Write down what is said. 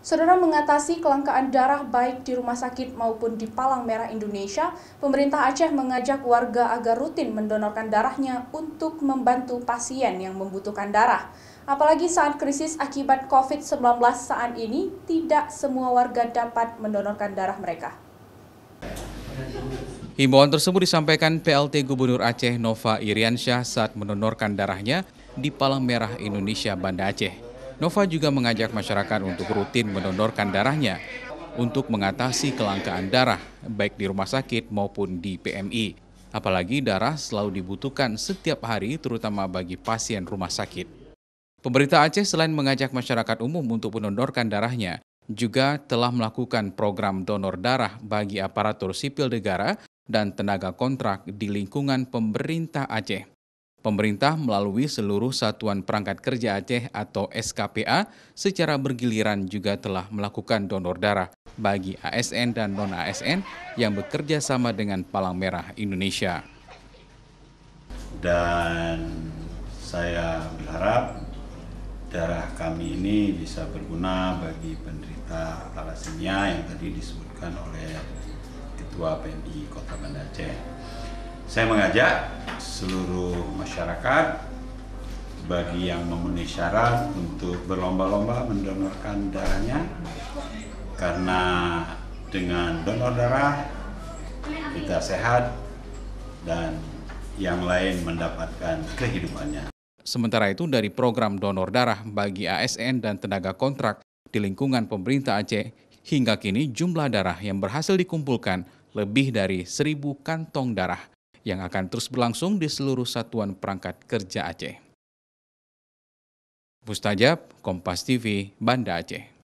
Saudara, mengatasi kelangkaan darah baik di rumah sakit maupun di Palang Merah Indonesia, pemerintah Aceh mengajak warga agar rutin mendonorkan darahnya untuk membantu pasien yang membutuhkan darah. Apalagi saat krisis akibat COVID-19 saat ini, tidak semua warga dapat mendonorkan darah mereka. Himbauan tersebut disampaikan PLT Gubernur Aceh Nova Iriansyah saat mendonorkan darahnya di Palang Merah Indonesia Banda Aceh. Nova juga mengajak masyarakat untuk rutin mendonorkan darahnya untuk mengatasi kelangkaan darah baik di rumah sakit maupun di PMI. Apalagi darah selalu dibutuhkan setiap hari terutama bagi pasien rumah sakit. Pemerintah Aceh selain mengajak masyarakat umum untuk mendonorkan darahnya, juga telah melakukan program donor darah bagi aparatur sipil negara dan tenaga kontrak di lingkungan pemerintah Aceh. Pemerintah melalui seluruh Satuan Perangkat Kerja Aceh atau SKPA secara bergiliran juga telah melakukan donor darah bagi ASN dan non-ASN yang bekerja sama dengan Palang Merah Indonesia. Dan saya berharap darah kami ini bisa berguna bagi penderita thalassemia yang tadi disebutkan oleh Ketua PMI Kota Banda Aceh. Saya mengajak seluruh masyarakat bagi yang memenuhi syarat untuk berlomba-lomba mendonorkan darahnya, karena dengan donor darah kita sehat dan yang lain mendapatkan kehidupannya. Sementara itu dari program donor darah bagi ASN dan tenaga kontrak di lingkungan pemerintah Aceh, hingga kini jumlah darah yang berhasil dikumpulkan lebih dari 1.000 kantong darah yang akan terus berlangsung di seluruh Satuan Perangkat Kerja Aceh. Mustajab, Kompas TV, Banda Aceh.